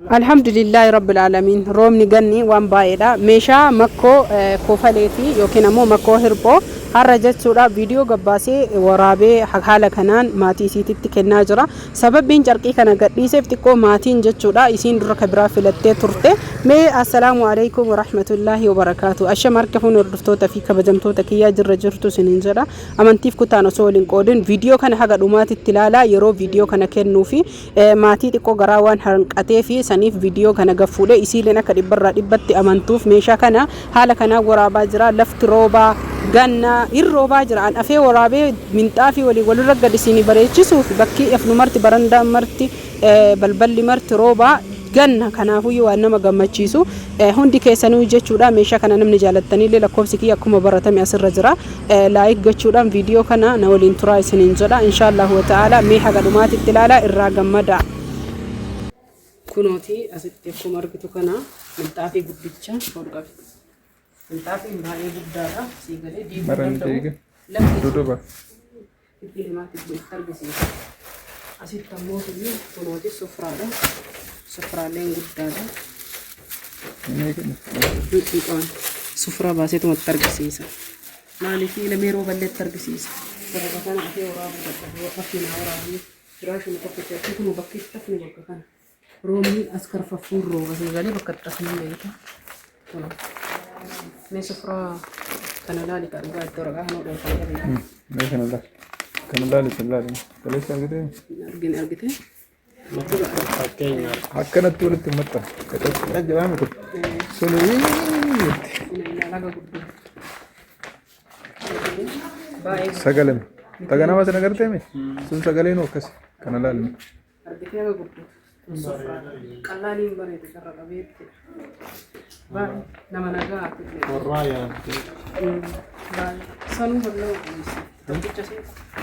الحمد لله رب العالمين روم نغني وان بايدا ميشا مكو كوفاليتي يوكينامو مكو هربو هرجت سودا فيديو غباسي ورابي حاله كنان ماتي سيتي كنا جرا سبب بين جرقي كنا غديسه فتكو ماتين جچودا اسين در كبرا فلته ترته مي السلام عليكم ورحمه الله وبركاته اشمر كفون ردفتو في كبجمتو تكيا جرجرتو سننجدا امنتيف كتانو سولين قودن فيديو كان حاجه دومات التلالا يرو فيديو كان كنو في ماتي تكو غراوان هرنقته في سنيف فيديو كان غفوله اسيلنا كدبر دبت امنتوف ميشا كان حاله كان غرابا جرا لفت روبا غنا الروبا جرا ان افي ورابي من طافي ولي ولرغد سيني بريچسو بكي افنو مرتي برندا مرتي بلبل مرتي روبا غنا كنافو يوانما غمچيسو هوندي كيسنو جچودا ميشا كان نمن جالتني لكوبسكي يكما برتم ياسر جرا لايك غچودا فيديو كان نولين تراي سننجدا ان شاء الله تعالى مي حاجه دومات التلالا الراغمدا كنوتي أسيتكم مرقتو كنا من تافي قديتشا فوقف من تافي ماي قدارا سيغلي دي مرنديك دودوبا اللي ما تبي تربسي أسيتكم موتي كنوتي سفرة لين قدارا نيكون سفرة باسيتو متربسيسا مالكي لميرو بلد تربسيسا فبكان أخي ورابي وقفنا ورابي فراشو مكفتة تكونوا بكيت تفني بكان رومي أسكر ففور روبا سيغالي بكت تخمين ليتا مي سفرة كنالالي كأرغا الدرغا هنو دو فايرين مي كنالالي كنالالي كليس أرغتين أرغتين حكنا تولت مطا كتب جوامي كت سلوي سجلن تجانا ما سنقرتي مي سن سجلين وكس كنالالي أرغتين أرغتين قلالين بريد كرر بيت باي نما نغا ورايا باي سانو بلو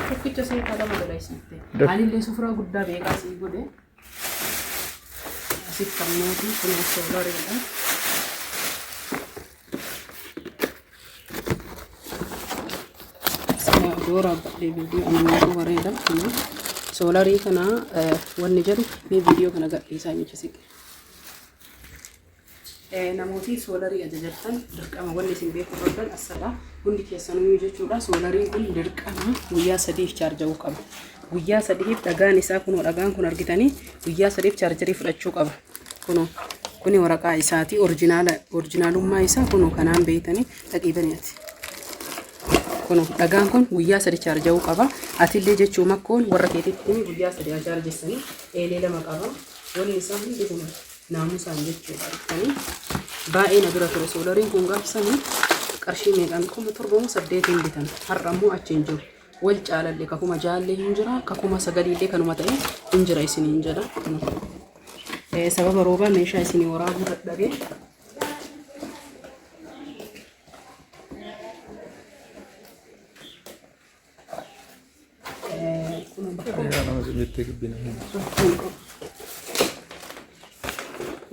tokkicha see kala magalaysite alille sufra gudda beeka si gode asit kamoti kun solarida sama dora de video anama wareda kun solari kana wanni jedhu me video kana gadhiisa nyichisik namooti solari ajajartan dirqama wanni isin beeku qabdan asala hundi keessanuu jechuudha solariin kun dirqama guyyaa 3 chaarja'uu qaba guyyaa 3 dhagaan isaa kun dhagaan kun argitanii guyyaa 3 chaarjarii fudhachuu qaba kuni waraqaa isaati originaalummaa isaa kun kanaan beeytanii dhaqiibaniiti kun dhagaan kun guyyaa 3 chaarja'uu qaba atillee jechuu makkoon warra keetitti guyyaa 3 chaarjessanii eelee lama qaba wanni isaa hundi kun naamusaan jechuudha argitanii baay'ee na bira ture solariin kun gaafsanii qarshii meeqan kuma torbamu 8 bitan har'ammoo achiin jiru wal caalalle kakuma jaalle hin jira kakuma sagaliillee kanuma ta'e hin jira isiniin jedha sababa roobaa meeshaa isinii waraabuu dadhabee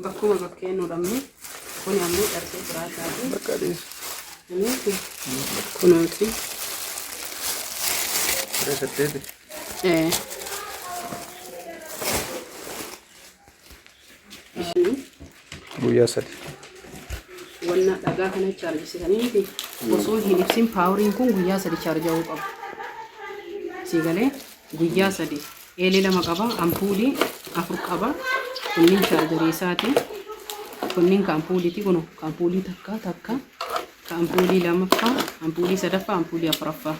bakkuma bakkeennu dhamne kuni ammoo darbee biraataati bakkaadhees kunooti resetteeti guyyaa 3 wanna dhagaa kana chaarjisanii fi osoo hin ibsin paawuriin kun guyyaa 3 chaarja'uu qaba siigalee guyyaa 3 eelee lama qaba ampuulii 4 qaba kunniin chaarjarii isaati kunniin ka ampuuliiti kun ka ampuulii takka ka ampuulii lamaffaa ampuulii sadaffaa ampuulii afuraffaa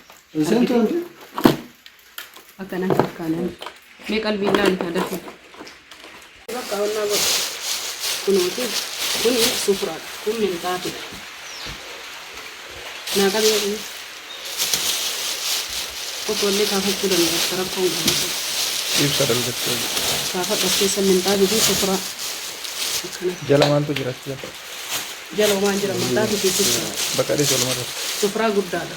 akkanan mee qalbiin laali kadhatu bakka wannaa godhu kunooti kun sufraadha kun minxaafidha naa qabeeyyi qotoollee kaafachuu dandeessa rakkoon qabu ibsa dalgattee kaafa dhasseessa minxaafii fi sufraa jala maaltu jira jala waan jira minxaafii fi sufraa bakkaadhees walumarra sufraa guddaadha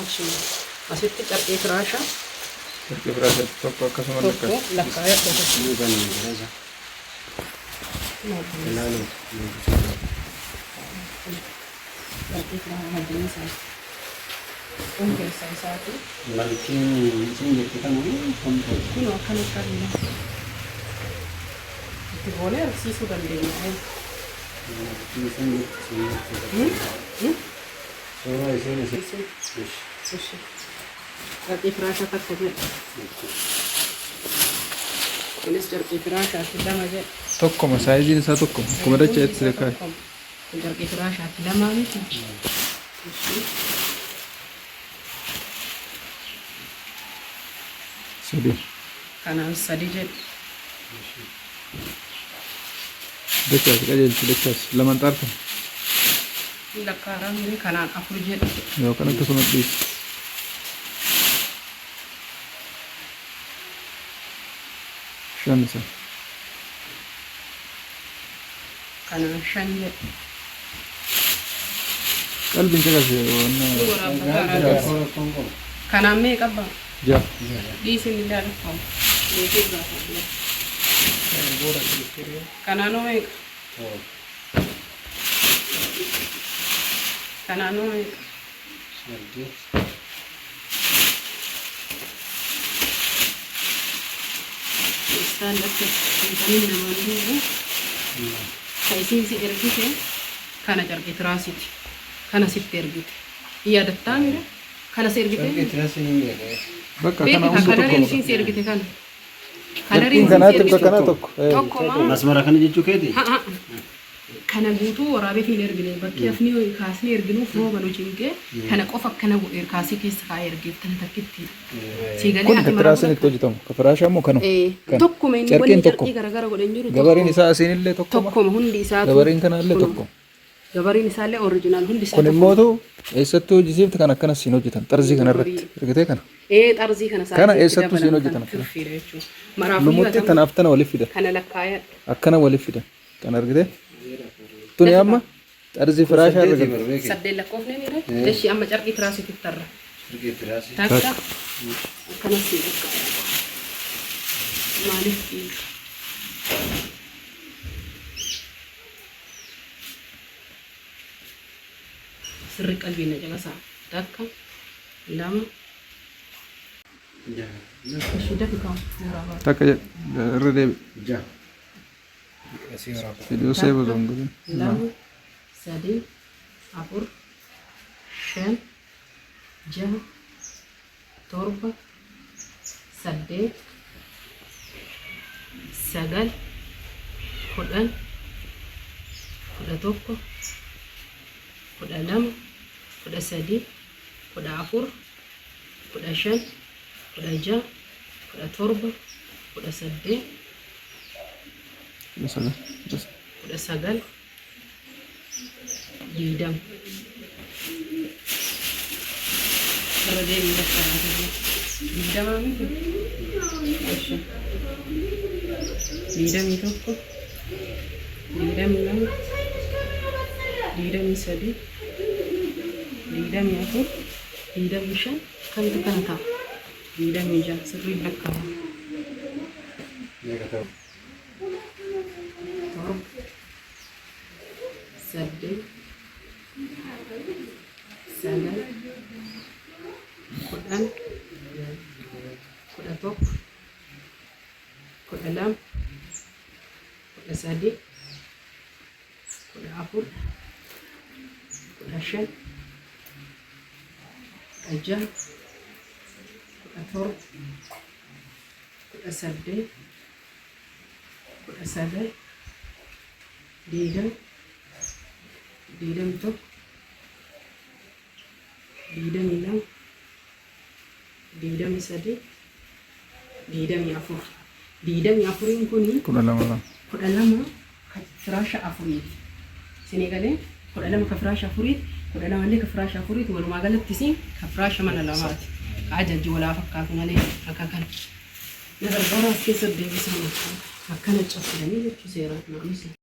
action asitti qarqee firaasha Perché frase troppo akkasuma lakkaa'ee dhufatu Onde sai saati? Malkin sini kita mau Kuno akan karena تبغوني رخيص وبندين جرقي فراشة تكتب إنس جرقي فراشة لما جاء tokkoma saayiziin isaa tokkoma akkuma dacha'etti siree kaaye. جرقي فراشة لما ميت sadii كان سديجة dachaas qajeelchi dachaas lamaan xaartan لكارم كان أفرجة yookaan akkasuma dhiisi. shan isaa كان شنجة qalbiin caqasee waan كان أمي كبا jaa دي سن الله لكم كان أنوي كان أنوي استان لك تنين نمانيه كايسين سي إرجيته كان جرقي تراسيتي كان سيت إرجيته هي دتامي كان سيرجيته bakka بيتي kana hundi كالرين tokkoma. سين سيرجيته كان Bakkiin kanaatti bakka kanaa tokko. tokkoma Masmara kana jechuu keeti? kana guutuu waraabee ergine bakki afni kaasni erginuuf rooba nu cinqee kana qofa akkana godhe kaasii keessa kaa'ee ergeef tan takkitti siigalee Kun ati katiraasaan itti hojjetamu. Ka firaashaa immoo kanuma. Kan. tokkuma inni Carqiin wanni tokko. carqii garagara godhan jiru Gabariin isaa asiin illee tokkuma. tokkuma hundi isaa Gabariin kanaallee tokko. gabariin isaallee oriijinaal hundi isaa Kun immootu eessattuu hojjisiifti kan akkanas siin hojjetan. Xarzii kanarratti. Ergitee kana. xarzii kana Kana eessattuu siin hojjetan. Lumutti tanaaf tana waliif fidan. kana lakkaaya Akkana waliif fidan. Kan argitee? Tuni amma xarzii firaashaa irra gala. saddeet lakkoofne ni dha eshi amma carqii tiraasitti tarra takka akkanas maaliif sirri qalbii na jalasaa takka lama eshi dafi kaa muraabaa Takka irra deebi. Jaa. Fiduu seeba zongotiin. lama sadii afur shan jaha torba saddeet sagal kudhan kudha tokko kudha lama kudha sadii kudha afur kudha shan kudha jaha kudha torba kudha saddeet kudha sagal diidam irra deemee lakkaa'aa diidamaa miti diidamii tokko diidamii lama diidamii sadii diidamii afur diidamii shan kamtu kana ta'a diidamii jaha sirrii lakkaa'aa torba saddeet sagal kudhan kudha tokko kudha lama kudha sadii kudha afur kudha shan kudha jaha kudha torba kudha saddeet kudha sagal diidamii tokko diidamii lama diidamii sadii diidamii afur diidamii afuriin kuni Kudha lama lama. kudha lama ka firaasha afuriiti isinii galee kudha lama ka firaasha afuriiti kudha lamallee ka firaasha afuriiti walumaa galatti isin ka firaasha mana lamaati ka ajajji walaa fakkaatu malee akka kana na gargaara as keessa deebisan akkana cabsidanii jechuu seeraan naamusa